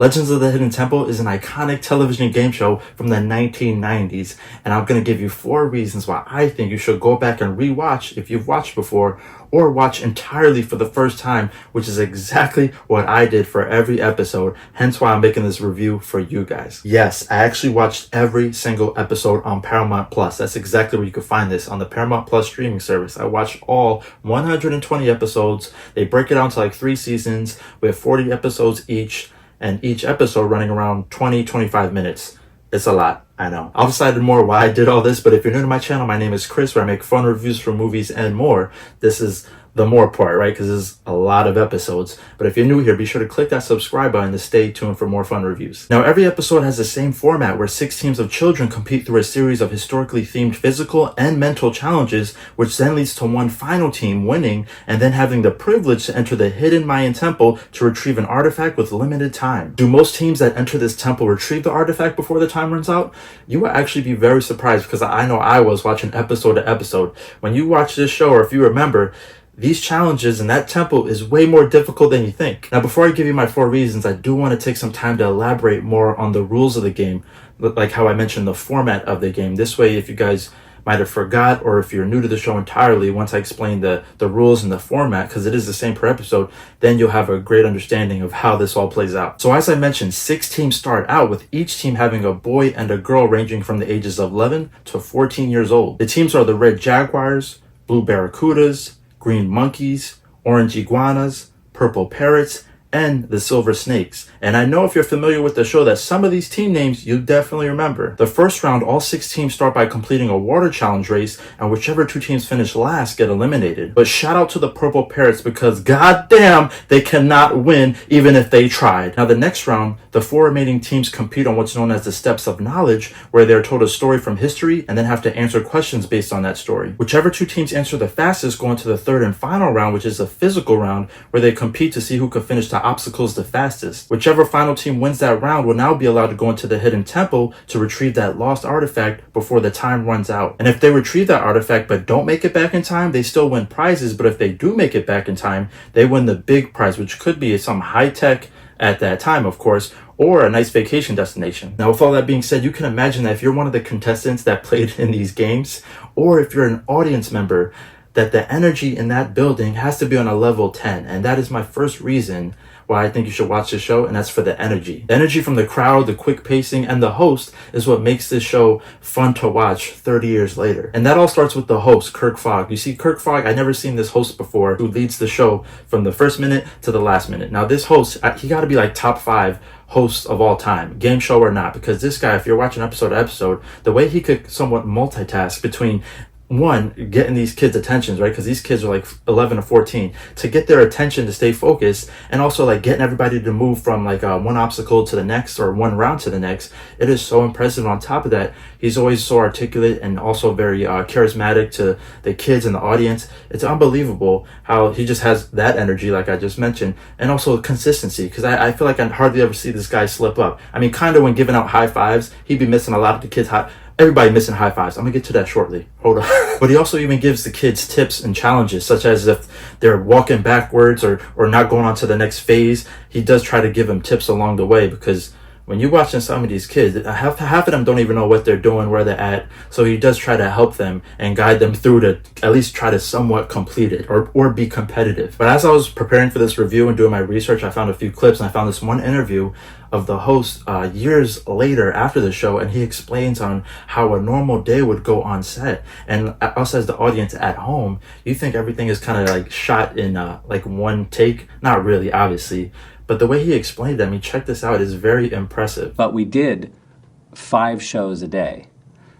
Legends of the Hidden Temple is an iconic television game show from the 1990s, and I'm going to give you 4 reasons why I think you should go back and rewatch if you've watched before, or watch entirely for the first time, which is exactly what I did for every episode, hence why I'm making this review for you guys. Yes, I actually watched every single episode on Paramount Plus. That's exactly where you can find this, on the Paramount Plus streaming service. I watched all 120 episodes. They break it down to like 3 seasons. We have 40 episodes each, and each episode running around 20-25 minutes. It's a lot, I know. I'll decide more why I did all this, but if you're new to my channel, my name is Chris, where I make fun reviews for movies and more. This is the more part, right? Because there's a lot of episodes. But if you're new here, be sure to click that subscribe button to stay tuned for more fun reviews. Now, every episode has the same format where 6 teams of children compete through a series of historically themed physical and mental challenges, which then leads to one final team winning and then having the privilege to enter the hidden Mayan temple to retrieve an artifact with limited time. Do most teams that enter this temple retrieve the artifact before the time runs out? You will actually be very surprised, because I know I was watching episode to episode. When you watch this show, or if you remember, these challenges in that temple is way more difficult than you think. Now, before I give you my 4 reasons, I do want to take some time to elaborate more on the rules of the game, like how I mentioned the format of the game. This way, if you guys might have forgot, or if you're new to the show entirely, once I explain the rules and the format, because it is the same per episode, then you'll have a great understanding of how this all plays out. So as I mentioned, 6 teams start out, with each team having a boy and a girl ranging from the ages of 11 to 14 years old. The teams are the Red Jaguars, Blue Barracudas, Green Monkeys, Orange Iguanas, Purple Parrots, and the Silver Snakes. And I know if you're familiar with the show that some of these team names you definitely remember. The first round, all 6 teams start by completing a water challenge race, and whichever 2 teams finish last get eliminated. But shout out to the Purple Parrots, because goddamn, they cannot win even if they tried. Now, the next round, the 4 remaining teams compete on what's known as the Steps of Knowledge, where they're told a story from history and then have to answer questions based on that story. Whichever 2 teams answer the fastest go into the 3rd and final round, which is a physical round, where they compete to see who can finish the obstacles the fastest. Whichever final team wins that round will now be allowed to go into the hidden temple to retrieve that lost artifact before the time runs out. And if they retrieve that artifact but don't make it back in time, they still win prizes. But if they do make it back in time, they win the big prize, which could be some high tech at that time, of course, or a nice vacation destination. Now, with all that being said, you can imagine that if you're one of the contestants that played in these games, or if you're an audience member, that the energy in that building has to be on a level 10. And that is my first reason why I think you should watch this show, and that's for the energy. The energy from the crowd, the quick pacing, and the host is what makes this show fun to watch 30 years later. And that all starts with the host, Kirk Fogg. You see, Kirk Fogg, I never seen this host before, who leads the show from the first minute to the last minute. Now, this host, he got to be like top 5 hosts of all time, game show or not, because this guy, if you're watching episode to episode, the way he could somewhat multitask between one, getting these kids' attentions, right? Because these kids are like 11 or 14, to get their attention to stay focused, and also like getting everybody to move from like one obstacle to the next, or one round to the next. It is so impressive. On top of that, he's always so articulate and also very charismatic to the kids and the audience. It's unbelievable how he just has that energy, like I just mentioned, and also consistency, because I feel like I hardly ever see this guy slip up. I mean, kind of when giving out high fives, he'd be missing a lot of the kids' everybody missing high fives. I'm gonna get to that shortly. Hold on. But he also even gives the kids tips and challenges, such as if they're walking backwards or not going on to the next phase. He does try to give them tips along the way, because when you're watching some of these kids, half of them don't even know what they're doing, where they're at. So he does try to help them and guide them through to at least try to somewhat complete it, or be competitive. But as I was preparing for this review and doing my research, I found a few clips, and I found this one interview of the host years later after the show, and he explains on how a normal day would go on set. And us as the audience at home, you think everything is kind of like shot in like one take. Not really, obviously. But the way he explained it, I mean, check this out, is very impressive. But we did 5 shows a day.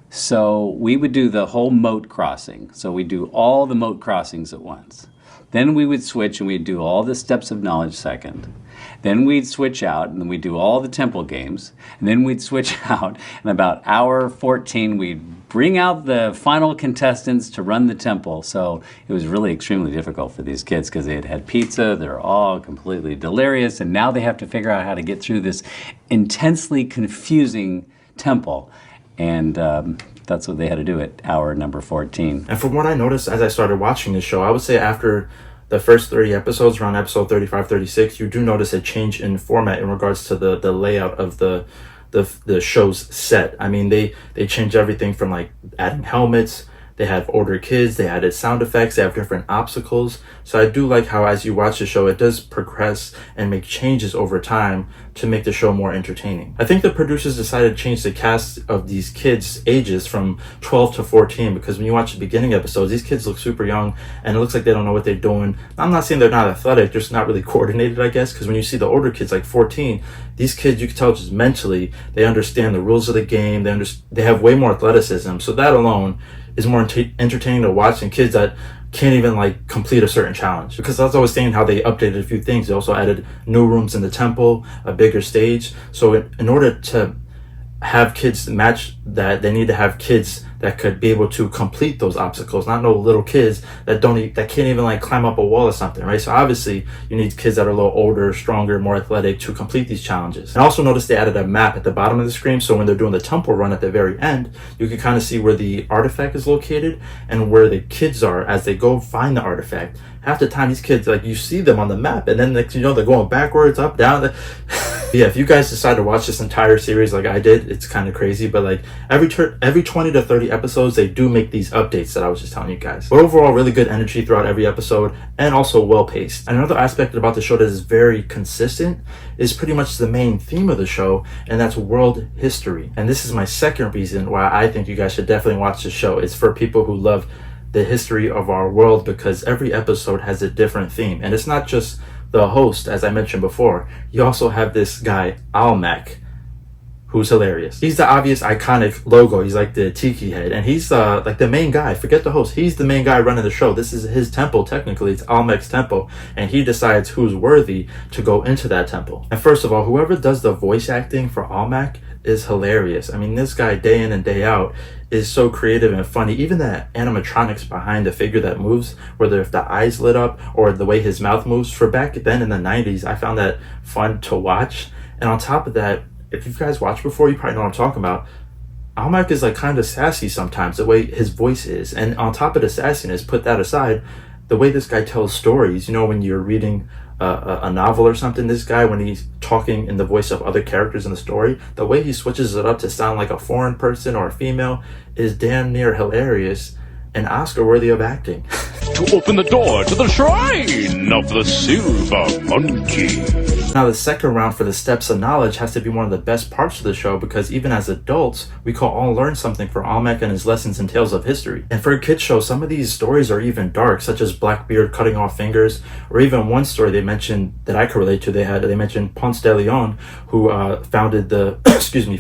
So we would do the whole moat crossing. So we'd do all the moat crossings at once. Then we would switch and we'd do all the Steps of Knowledge second. Then we'd switch out and then we'd do all the temple games. And then we'd switch out, and about hour 14 we'd bring out the final contestants to run the temple. So it was really extremely difficult for these kids, because they had had pizza, they're all completely delirious, and now they have to figure out how to get through this intensely confusing temple. And that's what they had to do at hour number 14. And from what I noticed as I started watching this show, I would say after the first 30 episodes, around episode 35, 36, you do notice a change in format in regards to the layout of the show's set. I mean, they changed everything from like adding helmets. They have older kids, they added sound effects, they have different obstacles. So I do like how as you watch the show, it does progress and make changes over time to make the show more entertaining. I think the producers decided to change the cast of these kids' ages from 12 to 14 because when you watch the beginning episodes, these kids look super young and it looks like they don't know what they're doing. I'm not saying they're not athletic, just not really coordinated, I guess, because when you see the older kids like 14, these kids, you can tell just mentally, they understand the rules of the game, they have way more athleticism. So that alone is more entertaining to watch than kids that can't even like complete a certain challenge. Because I was always saying how they updated a few things. They also added new rooms in the temple, a bigger stage. So in order to have kids match that, they need to have kids that could be able to complete those obstacles, not no little kids that can't even like climb up a wall or something, right? So obviously you need kids that are a little older, stronger, more athletic to complete these challenges. And also notice they added a map at the bottom of the screen, so when they're doing the temple run at the very end, you can kind of see where the artifact is located and where the kids are as they go find the artifact. Half the time these kids, like, you see them on the map and then next, they're going backwards, up, down. Yeah, if you guys decide to watch this entire series like I did, it's kind of crazy, but like every 20 to 30 episodes, they do make these updates that I was just telling you guys. But overall, really good energy throughout every episode and also well paced. And another aspect about the show that is very consistent is pretty much the main theme of the show, and that's world history. And this is my second reason why I think you guys should definitely watch the show. It's for people who love the history of our world because every episode has a different theme. And it's not just the host, as I mentioned before. You also have this guy, Almec, who's hilarious. He's the obvious iconic logo. He's like the tiki head, and he's like the main guy. Forget the host. He's the main guy running the show. This is his temple, technically. It's Almec's temple, and he decides who's worthy to go into that temple. And first of all, whoever does the voice acting for Almec is hilarious. I mean, this guy day in and day out is so creative and funny. Even the animatronics behind the figure that moves, whether if the eyes lit up or the way his mouth moves, for back then in the 90s, I found that fun to watch. And on top of that, if you guys watched before, you probably know what I'm talking about. Almec is like kind of sassy sometimes, the way his voice is. And on top of the sassiness, put that aside, the way this guy tells stories, when you're reading a novel or something, this guy, when he's talking in the voice of other characters in the story, the way he switches it up to sound like a foreign person or a female is damn near hilarious and Oscar worthy of acting. To open the door to the shrine of the silver monkey. Now, the second round for the Steps of Knowledge has to be one of the best parts of the show because even as adults, we can all learn something from Almec and his lessons and tales of history. And for a kid's show, some of these stories are even dark, such as Blackbeard cutting off fingers, or even one story they mentioned that I could relate to. They mentioned Ponce de Leon, who founded the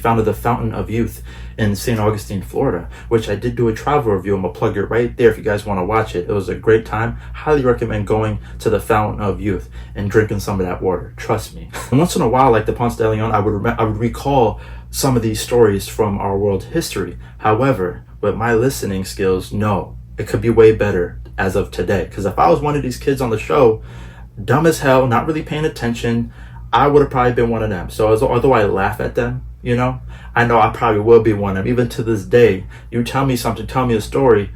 founded the Fountain of Youth in St. Augustine, Florida, which I did do a travel review. I'm gonna plug it right there if you guys want to watch it. It was a great time. Highly recommend going to the Fountain of Youth and drinking some of that water. Trust me. And once in a while, like the Ponce de Leon, I would recall some of these stories from our world history. However, with my listening skills, no, it could be way better as of today. Because if I was one of these kids on the show, dumb as hell, not really paying attention, I would have probably been one of them. So although I laugh at them, I know I probably will be one of them. Even to this day, you tell me something, tell me a story,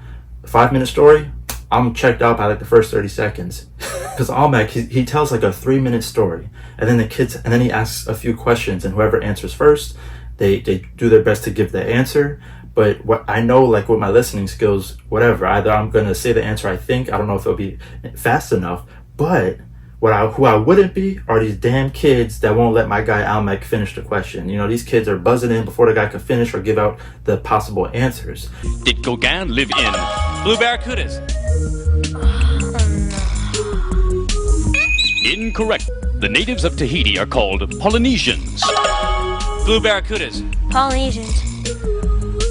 a 5-minute story, I'm checked out by like the first 30 seconds. Because Almec, he tells like a 3-minute story, and then he asks a few questions, and whoever answers first, they do their best to give the answer. But what I know, like with my listening skills, whatever, either I'm gonna say the answer I think, I don't know if it'll be fast enough, but who I wouldn't be are these damn kids that won't let my guy Almec finish the question. These kids are buzzing in before the guy can finish or give out the possible answers. Did Gauguin live in blue barracudas? Incorrect. The natives of Tahiti are called Polynesians. Blue barracudas. Polynesians.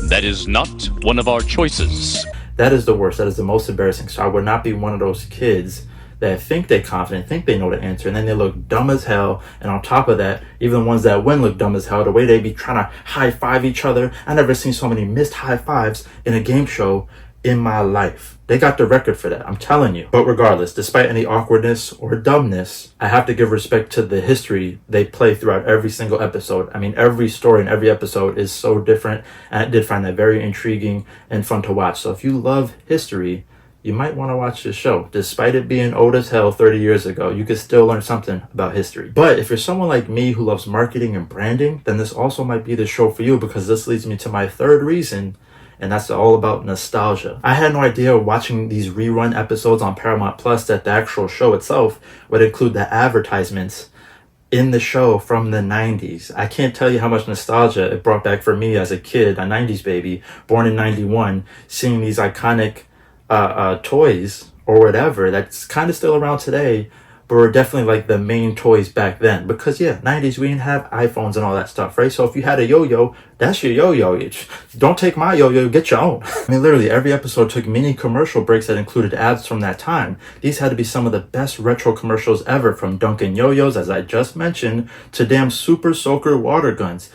That is not one of our choices. That is the worst. That is the most embarrassing. So I would not be one of those kids that think they're confident, think they know the answer, and then they look dumb as hell. And on top of that, even the ones that win look dumb as hell. The way they be trying to high five each other. I never seen so many missed high fives in a game show in my life. They got the record for that, I'm telling you. But regardless, despite any awkwardness or dumbness, I have to give respect to the history they play throughout every single episode. I mean, every story in every episode is so different, and I did find that very intriguing and fun to watch. So if you love history, you might want to watch this show. Despite it being old as hell 30 years ago, you could still learn something about history. But if you're someone like me who loves marketing and branding, then this also might be the show for you, because this leads me to my third reason, and that's all about nostalgia. I had no idea watching these rerun episodes on Paramount Plus that the actual show itself would include the advertisements in the show from the 90s. I can't tell you how much nostalgia it brought back for me as a kid, a 90s baby, born in 91, seeing these iconic toys or whatever that's kind of still around today, but were definitely like the main toys back then. Because yeah, 90s, we didn't have iPhones and all that stuff, right? So if you had a yo-yo, that's your yo-yo. Don't take my yo-yo, get your own. I mean, literally every episode took mini commercial breaks that included ads from that time. These had to be some of the best retro commercials ever, from Dunkin' Yo-Yos, as I just mentioned, to damn Super Soaker water guns.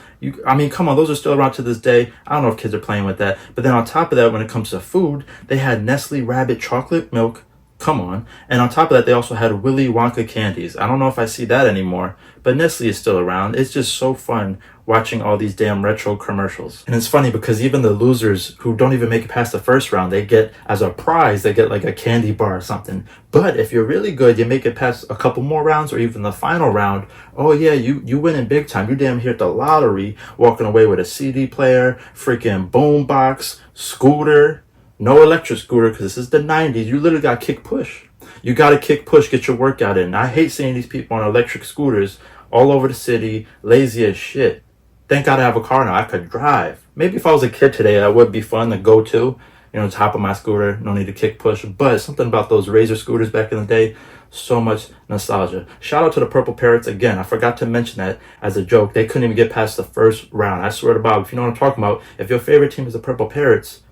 I mean, come on, those are still around to this day. I don't know if kids are playing with that. But then on top of that, when it comes to food, they had Nestle Rabbit chocolate milk. Come on. And on top of that, they also had Willy Wonka candies. I don't know if I see that anymore, but Nestle is still around. It's just so fun watching all these damn retro commercials. And it's funny because even the losers who don't even make it past the first round, they get, as a prize, they get like a candy bar or something. But if you're really good, you make it past a couple more rounds or even the final round, oh yeah, you win in big time. You damn here at the lottery, walking away with a CD player, freaking boombox, scooter. No electric scooter, because this is the 90s. You literally got kick push. You got to kick push, get your workout in. I hate seeing these people on electric scooters all over the city, lazy as shit. Thank God I have a car now. I could drive. Maybe if I was a kid today, that would be fun to go to. You know, top of my scooter, no need to kick push. But something about those Razor scooters back in the day, so much nostalgia. Shout out to the Purple Parrots again. I forgot to mention that as a joke. They couldn't even get past the first round. I swear to Bob, if you know what I'm talking about, if your favorite team is the Purple Parrots,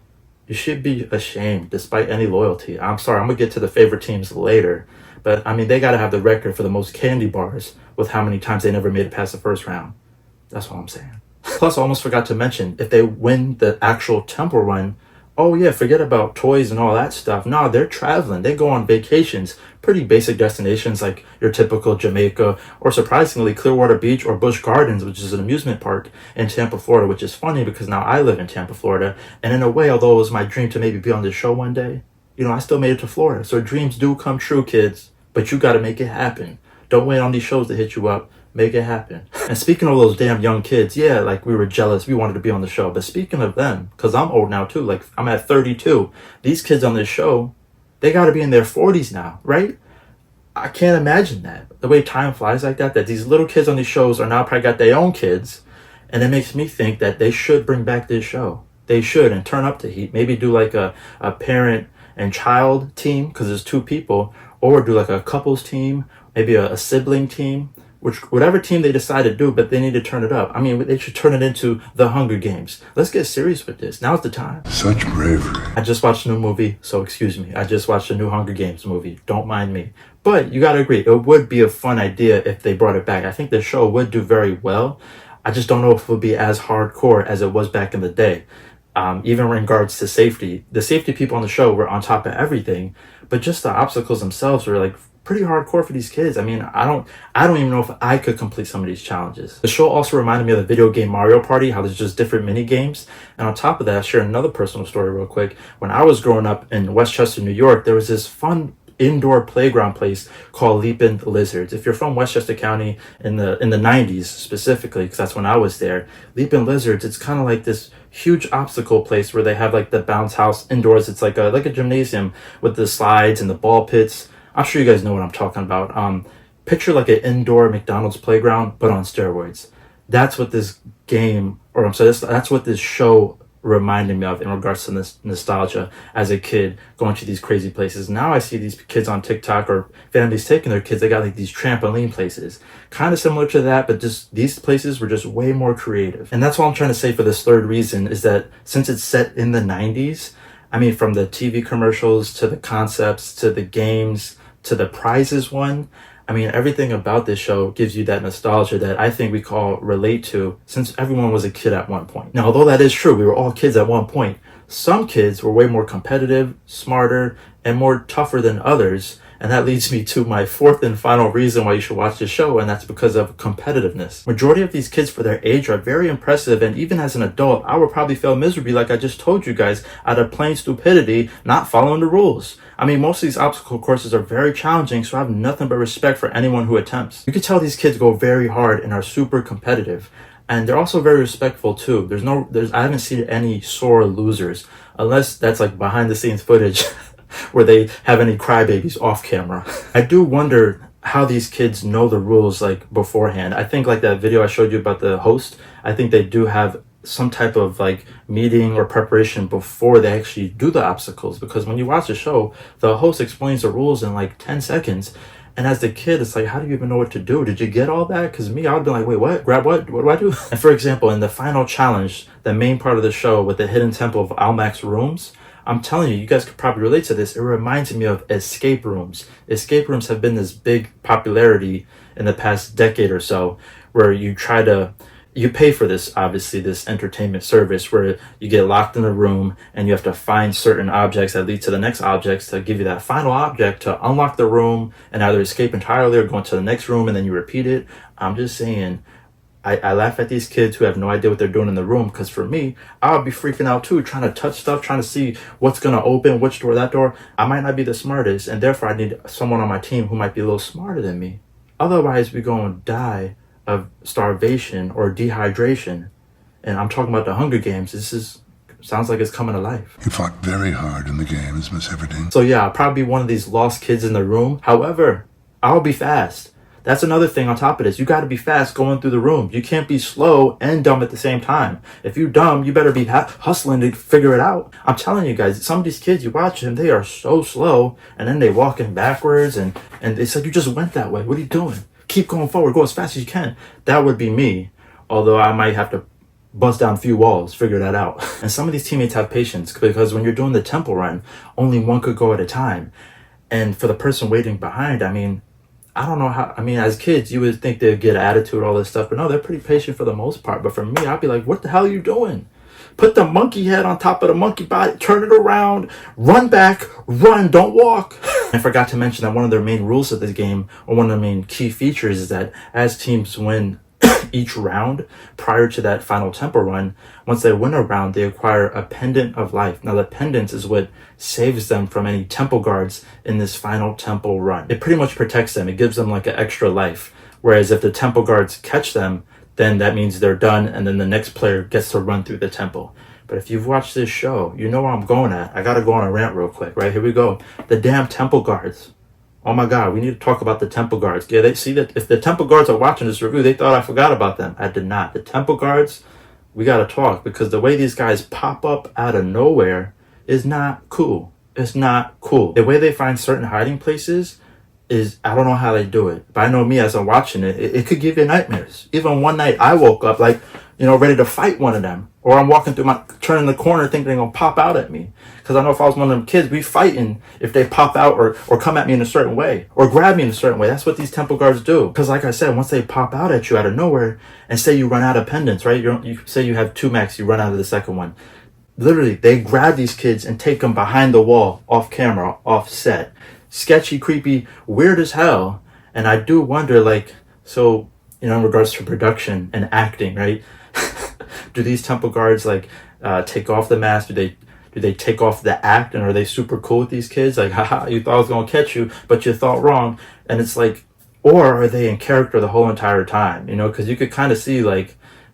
you should be ashamed despite any loyalty. I'm sorry, I'm going to get to the favorite teams later. But, I mean, they got to have the record for the most candy bars with how many times they never made it past the first round. That's what I'm saying. Plus, I almost forgot to mention, if they win the actual temple run, oh yeah, forget about toys and all that stuff. No, they're traveling. They go on vacations. Pretty basic destinations like your typical Jamaica, or surprisingly Clearwater Beach or Busch Gardens, which is an amusement park in Tampa, Florida, which is funny because now I live in Tampa, Florida. And in a way, although it was my dream to maybe be on this show one day, you know, I still made it to Florida. So dreams do come true, kids, but you got to make it happen. Don't wait on these shows to hit you up. Make it happen. And speaking of those damn young kids, yeah, like we were jealous. We wanted to be on the show. But speaking of them, because I'm old now too, like I'm at 32. These kids on this show, they got to be in their 40s now, right? I can't imagine that. The way time flies like that these little kids on these shows are now probably got their own kids. And it makes me think that they should bring back this show. They should, and turn up the heat. Maybe do like a parent and child team, because there's two people. Or do like a couples team, maybe a sibling team. Whatever team they decide to do, but they need to turn it up. I mean, they should turn it into the Hunger Games. Let's get serious with this. Now's the time. Such bravery. I just watched a new movie, so excuse me. I just watched a new Hunger Games movie. Don't mind me. But you gotta agree, it would be a fun idea if they brought it back. I think the show would do very well. I just don't know if it would be as hardcore as it was back in the day. Even in regards to safety. The safety people on the show were on top of everything, but just the obstacles themselves were like pretty hardcore for these kids. I mean, I don't even know if I could complete some of these challenges. The show also reminded me of the video game Mario Party, how there's just different mini games. And on top of that, I'll share another personal story real quick. When I was growing up in Westchester, New York, there was this fun indoor playground place called Leapin' Lizards. If you're from Westchester County in the 90s specifically, because that's when I was there, Leapin' Lizards, it's kind of like this huge obstacle place where they have like the bounce house indoors. It's like a gymnasium with the slides and the ball pits. I'm sure you guys know what I'm talking about. Picture like an indoor McDonald's playground, but on steroids. That's what this game, or I'm sorry, that's what this show reminded me of in regards to this nostalgia as a kid going to these crazy places. Now I see these kids on TikTok or families taking their kids, they got like these trampoline places. Kind of similar to that, but just these places were just way more creative. And that's what I'm trying to say for this third reason, is that since it's set in the 90s, I mean, from the TV commercials to the concepts to the games to the prizes won, I mean, everything about this show gives you that nostalgia that I think we call relate to, since everyone was a kid at one point. Now, although that is true, we were all kids at one point, some kids were way more competitive, smarter, and more tougher than others. And that leads me to my fourth and final reason why you should watch this show, and that's because of competitiveness. Majority of these kids for their age are very impressive, and even as an adult, I would probably fail miserably, like I just told you guys, out of plain stupidity, not following the rules. I mean, most of these obstacle courses are very challenging, so I have nothing but respect for anyone who attempts. You can tell these kids go very hard and are super competitive. And they're also very respectful too. I haven't seen any sore losers, unless that's like behind the scenes footage where they have any crybabies off camera. I do wonder how these kids know the rules like beforehand. I think like that video I showed you about the host, I think they do have some type of like meeting or preparation before they actually do the obstacles, because when you watch the show, the host explains the rules in like 10 seconds. And as the kid, it's like, how do you even know what to do? Did you get all that? Because me, I would be like, wait, what? Grab what? What do I do? And for example, in the final challenge, the main part of the show with the hidden temple of Almac's rooms, I'm telling you, you guys could probably relate to this. It reminds me of escape rooms. Escape rooms have been this big popularity in the past decade or so, where you pay for this, obviously, this entertainment service where you get locked in a room and you have to find certain objects that lead to the next objects to give you that final object to unlock the room and either escape entirely or go into the next room and then you repeat it. I'm just saying, I laugh at these kids who have no idea what they're doing in the room, because for me, I would be freaking out too, trying to touch stuff, trying to see what's going to open, which door, that door. I might not be the smartest, and therefore I need someone on my team who might be a little smarter than me. Otherwise, we're going to die of starvation or dehydration. And I'm talking about the Hunger Games. Sounds like it's coming to life. You fought very hard in the games, Miss Everdeen. So yeah, I'll probably be one of these lost kids in the room. However, I'll be fast. That's another thing on top of this. You got to be fast going through the room. You can't be slow and dumb at the same time. If you're dumb, you better be hustling to figure it out. I'm telling you guys, some of these kids, you watch them, they are so slow, and then they walking backwards, and it's like, you just went that way. What are you doing? Keep going forward. Go as fast as you can. That would be me. Although I might have to bust down a few walls, figure that out. And some of these teammates have patience, because when you're doing the temple run, only one could go at a time. And for the person waiting behind, I don't know how, as kids, you would think they'd get attitude, all this stuff. But no, they're pretty patient for the most part. But for me, I'd be like, what the hell are you doing? Put the monkey head on top of the monkey body, turn it around, run back, run, don't walk. I forgot to mention that one of their main rules of this game, or one of the main key features, is that as teams win each round prior to that final temple run, once they win a round, they acquire a pendant of life. Now, the pendant is what saves them from any temple guards in this final temple run. It pretty much protects them. It gives them like an extra life. Whereas if the temple guards catch them, then that means they're done, and then the next player gets to run through the temple. But if you've watched this show, you know where I'm going at. I gotta go on a rant real quick, right? Here we go. The damn temple guards. Oh my God, we need to talk about the temple guards. Yeah, they see that if the temple guards are watching this review, they thought I forgot about them. I did not. The temple guards, we gotta talk, because the way these guys pop up out of nowhere is not cool. It's not cool. The way they find certain hiding places is, I don't know how they do it, but I know me, as I'm watching it, it could give you nightmares. Even one night I woke up like, ready to fight one of them. Or I'm walking through turning the corner thinking they're going to pop out at me. Because I know if I was one of them kids, we fighting if they pop out or come at me in a certain way. Or grab me in a certain way. That's what these temple guards do. Because like I said, once they pop out at you out of nowhere, and say you run out of pendants, right? You say you have 2 max, you run out of the second one. Literally, they grab these kids and take them behind the wall, off camera, off set. Sketchy, creepy, weird as hell. And I do wonder, in regards to production and acting, right? Do these temple guards take off the mask? Do they take off the act, and are they super cool with these kids? Like, haha, you thought I was gonna catch you, but you thought wrong. And it's like, or are they in character the whole entire time? Because you could kind of see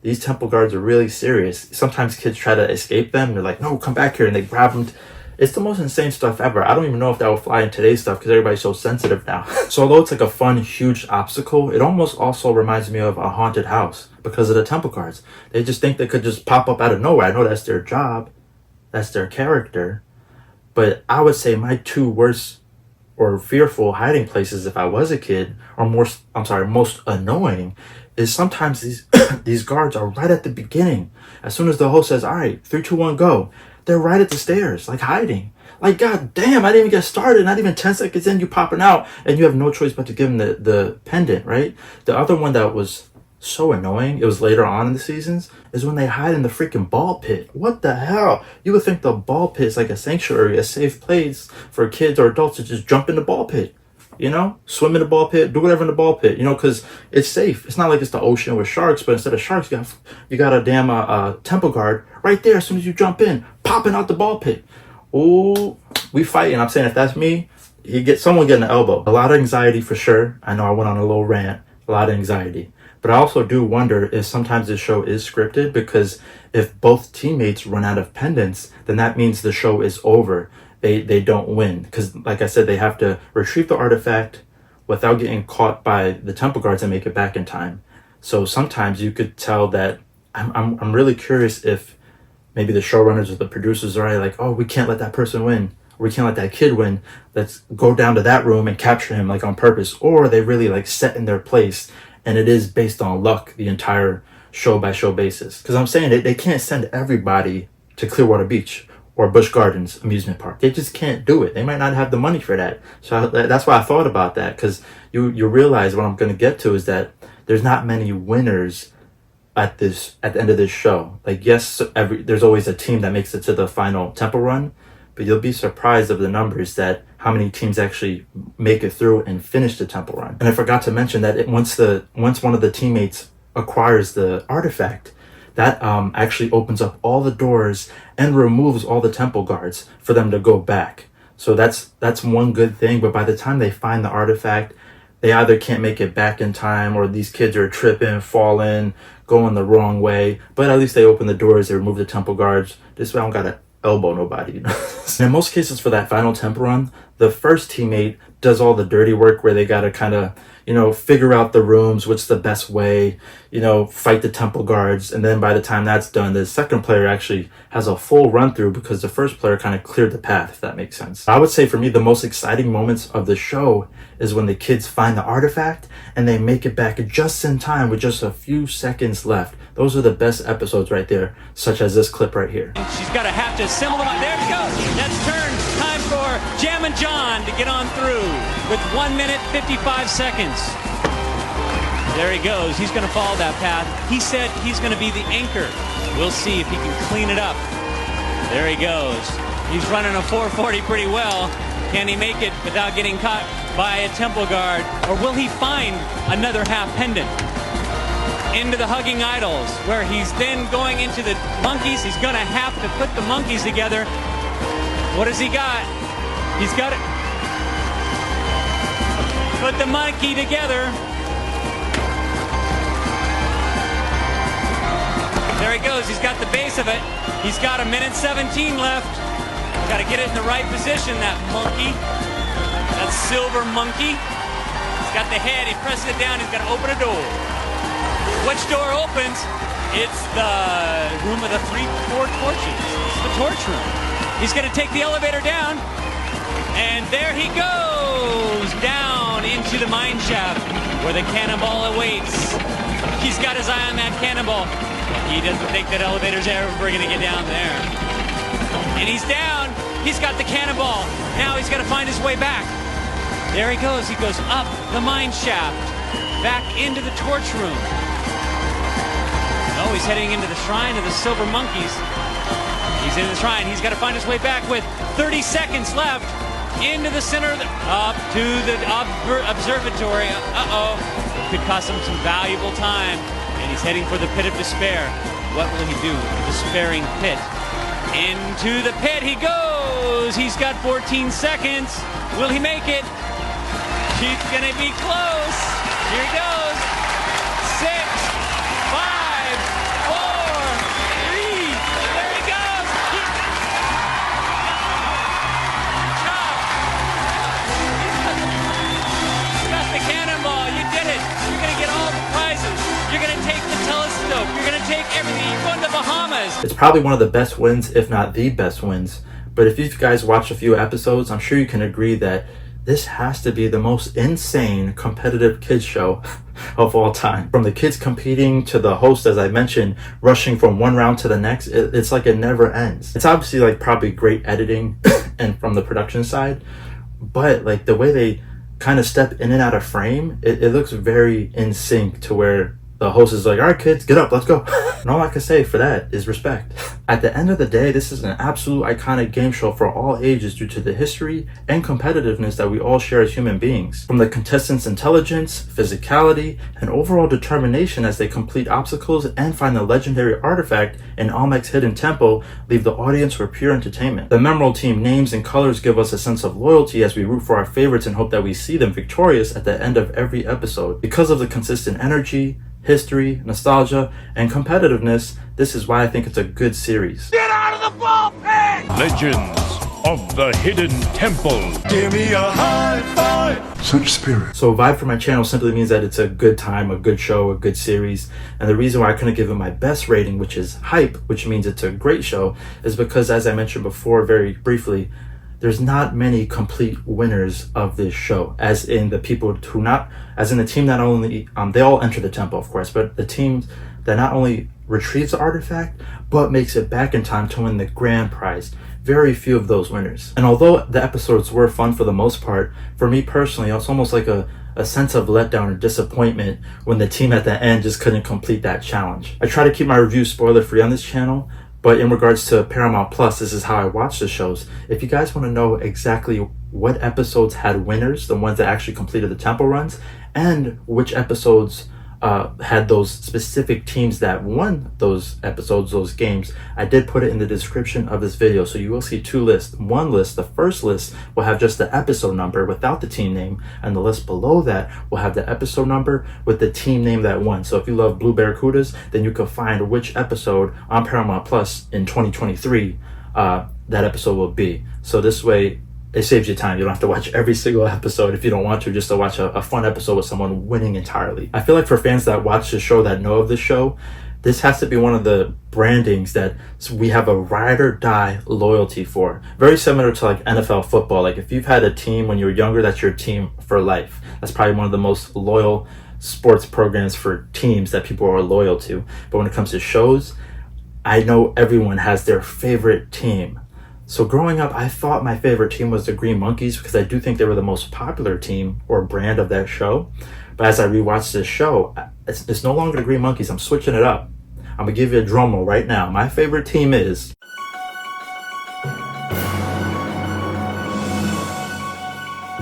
these temple guards are really serious. Sometimes kids try to escape them, and they're like, no, come back here, and they grab them. It's the most insane stuff ever. I don't even know if that would fly in today's stuff, because everybody's so sensitive now. So although it's like a fun, huge obstacle, it almost also reminds me of a haunted house because of the temple guards. They just think they could just pop up out of nowhere. I know that's their job. That's their character. But I would say my 2 worst or fearful hiding places if I was a kid, or most annoying, is sometimes these guards are right at the beginning. As soon as the host says, all right, 3, 2, 1, go. They're right at the stairs, hiding. God damn, I didn't even get started. Not even 10 seconds in, you popping out, and you have no choice but to give them the pendant, right? The other one that was so annoying, it was later on in the seasons, is when they hide in the freaking ball pit. What the hell? You would think the ball pit is like a sanctuary, a safe place for kids or adults to just jump in the ball pit. You know, swim in the ball pit, do whatever in the ball pit, you know, because it's safe. It's not like it's the ocean with sharks, but instead of sharks, you got a damn temple guard right there. As soon as you jump in, popping out the ball pit. Oh, we fighting. I'm saying if that's me, someone getting an elbow. A lot of anxiety for sure. I know I went on a little rant. A lot of anxiety. But I also do wonder if sometimes this show is scripted, because if both teammates run out of pendants, then that means the show is over. They don't win. Because like I said, they have to retrieve the artifact without getting caught by the temple guards and make it back in time. So sometimes you could tell that I'm really curious if maybe the showrunners or the producers are like, oh, we can't let that person win. We can't let that kid win. Let's go down to that room and capture him like on purpose. Or they really like set in their place and it is based on luck the entire show by show basis. Because I'm saying they can't send everybody to Clearwater Beach or Busch Gardens amusement park. They just can't do it. They might not have the money for that. So that's why I thought about that, because you realize what I'm going to get to is that there's not many winners at the end of this show. Like, yes, there's always a team that makes it to the final temple run, but you'll be surprised of the numbers that how many teams actually make it through and finish the temple run. And I forgot to mention that once one of the teammates acquires the artifact, that actually opens up all the doors and removes all the temple guards for them to go back. So that's one good thing. But by the time they find the artifact, they either can't make it back in time, or these kids are tripping, falling, going the wrong way. But at least they open the doors, they remove the temple guards. This way I don't gotta elbow nobody, you know? In most cases for that final temple run, the first teammate does all the dirty work where they gotta kind of, you know, figure out the rooms, what's the best way, you know, fight the temple guards. And then by the time that's done, the second player actually has a full run through because the first player kind of cleared the path, if that makes sense. I would say for me, the most exciting moments of the show is when the kids find the artifact and they make it back just in time with just a few seconds left. Those are the best episodes right there, such as this clip right here. She's got to have to assemble them. There we go. That's turn. Time for Jammin' John to get on through with 1 minute 55 seconds. There he goes. He's going to follow that path. He said he's going to be the anchor. We'll see if he can clean it up. There he goes. He's running a 440 pretty well. Can he make it without getting caught by a temple guard? Or will he find another half pendant? Into the hugging idols, where he's then going into the monkeys. He's going to have to put the monkeys together. What has he got? He's got it. Put the monkey together. There he goes. He's got the base of it. He's got 1 minute 17 left. Got to get it in the right position, that monkey. That silver monkey. He's got the head. He presses it down. He's got to open a door. Which door opens? It's the room of the four torches. It's the torch room. He's going to take the elevator down. And there he goes, down into the mine shaft where the cannonball awaits. He's got his eye on that cannonball. He doesn't think that elevator's ever going to get down there. And he's down. He's got the cannonball. Now he's got to find his way back. There he goes. He goes up the mine shaft, back into the torch room. Oh, he's heading into the shrine of the silver monkeys. He's in the shrine. He's got to find his way back with 30 seconds left. Into the center, up to the observatory. Uh-oh. Could cost him some valuable time. And he's heading for the pit of despair. What will he do? The despairing pit. Into the pit he goes. He's got 14 seconds. Will he make it? He's going to be close. Here he goes. 6, 5, 4, 3. There he goes. You got the cannonball. You did it. You're going to get all the prizes. You're going to take the telescope. You're going to take everything. You're going to the Bahamas. It's probably one of the best wins, if not the best wins. But if you guys watch a few episodes, I'm sure you can agree that this has to be the most insane competitive kids show of all time. From the kids competing to the host, as I mentioned, rushing from one round to the next, it's like it never ends. It's obviously like probably great editing and from the production side, but like the way they kind of step in and out of frame, it looks very in sync to where the host is like, all right, kids, get up, let's go. And all I can say for that is respect. At the end of the day, this is an absolute iconic game show for all ages due to the history and competitiveness that we all share as human beings. From the contestants' intelligence, physicality, and overall determination as they complete obstacles and find the legendary artifact in Olmec's hidden temple, leave the audience with pure entertainment. The memorable team names and colors give us a sense of loyalty as we root for our favorites and hope that we see them victorious at the end of every episode. Because of the consistent energy, history, nostalgia, and competitiveness, this is why I think it's a good series. Get out of the ballpark! Legends of the Hidden Temple. Give me a high five! Such spirit. So vibe for my channel simply means that it's a good time, a good show, a good series. And the reason why I couldn't give it my best rating, which is hype, which means it's a great show, is because, as I mentioned before very briefly, there's not many complete winners of this show, as in the people who not, as in the team not only, they all enter the temple, of course, but the team that not only retrieves the artifact, but makes it back in time to win the grand prize. Very few of those winners. And although the episodes were fun for the most part, for me personally, it's almost like a sense of letdown or disappointment when the team at the end just couldn't complete that challenge. I try to keep my reviews spoiler free on this channel, but in regards to Paramount Plus, this is how I watch the shows. If you guys want to know exactly what episodes had winners, the ones that actually completed the temple runs, and which episodes had those specific teams that won those episodes, those games, I did put it in the description of this video. So you will see two lists. One list, the first list, will have just the episode number without the team name, and the list below that will have the episode number with the team name that won. So if you love Blue Barracudas, then you can find which episode on Paramount Plus in 2023 that episode will be. So this way, it saves you time. You don't have to watch every single episode if you don't want to, just to watch a fun episode with someone winning entirely. I feel like for fans that watch the show, that know of the show, this has to be one of the brandings that we have a ride or die loyalty for. Very similar to like NFL football. Like if you've had a team when you were younger, that's your team for life. That's probably one of the most loyal sports programs for teams that people are loyal to. But when it comes to shows, I know everyone has their favorite team. So growing up, I thought my favorite team was the Green Monkeys because I do think they were the most popular team or brand of that show. But as I rewatched this show, it's no longer the Green Monkeys. I'm switching it up. I'm going to give you a drum roll right now. My favorite team is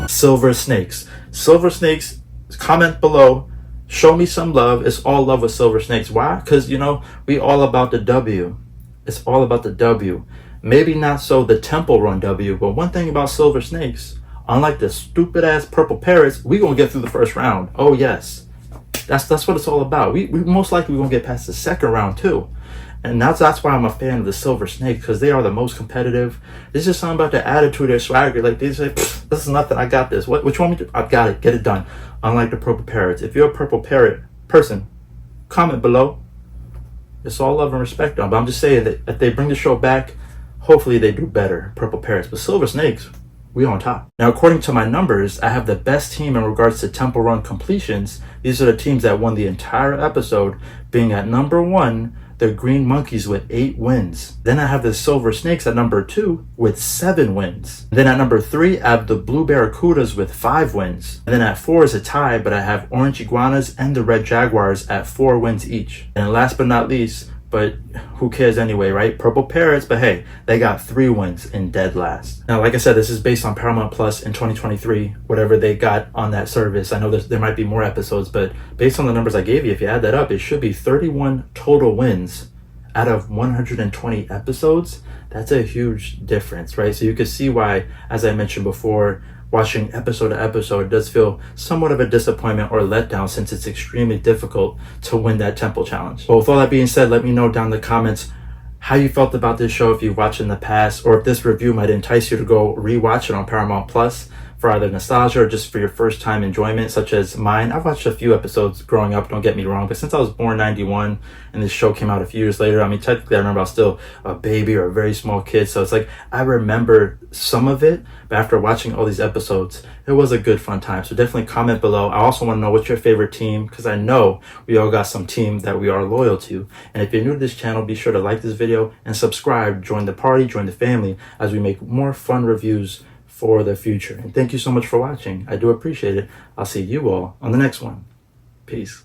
Silver Snakes. Silver Snakes, comment below. Show me some love. It's all love with Silver Snakes. Why? Because, you know, we all about the W. It's all about the W. Maybe not so the temple run W, but one thing about Silver Snakes, unlike the stupid ass Purple Parrots, we gonna get through the first round. Oh yes, that's what it's all about. We most likely gonna get past the second round too, and that's why I'm a fan of the Silver Snakes, because they are the most competitive. There's just something about their attitude, their swagger. Like they say, this is nothing. I got this. What you want me to? I've got it. Get it done. Unlike the Purple Parrots, if you're a Purple Parrot person, comment below. It's all love and respect on. But I'm just saying that if they bring the show back, hopefully they do better, Purple Parrots. But Silver Snakes, we on top. Now, according to my numbers, I have the best team in regards to temple run completions. These are the teams that won the entire episode, being at number 1, the Green Monkeys with 8 wins. Then I have the Silver Snakes at number 2 with 7 wins. Then at number 3, I have the Blue Barracudas with 5 wins. And then at 4 is a tie, but I have Orange Iguanas and the Red Jaguars at 4 wins each. And last but not least, but who cares anyway, right? Purple Parrots, but hey, they got 3 wins in dead last. Now, like I said, this is based on Paramount Plus in 2023, whatever they got on that service. I know there might be more episodes, but based on the numbers I gave you, if you add that up, it should be 31 total wins out of 120 episodes. That's a huge difference, right? So you can see why, as I mentioned before, watching episode to episode does feel somewhat of a disappointment or letdown, since it's extremely difficult to win that temple challenge. But with all that being said, let me know down in the comments how you felt about this show, if you've watched in the past, or if this review might entice you to go rewatch it on Paramount Plus for either nostalgia or just for your first time enjoyment, such as mine. I've watched a few episodes growing up, don't get me wrong, but since I was born in 91 and this show came out a few years later, I mean, technically I remember I was still a baby or a very small kid, so it's like I remember some of it, but after watching all these episodes, it was a good fun time. So definitely comment below. I also want to know what's your favorite team, because I know we all got some team that we are loyal to. And if you're new to this channel, be sure to like this video and subscribe. Join the party, join the family, as we make more fun reviews for the future. And thank you so much for watching. I do appreciate it. I'll see you all on the next one. Peace.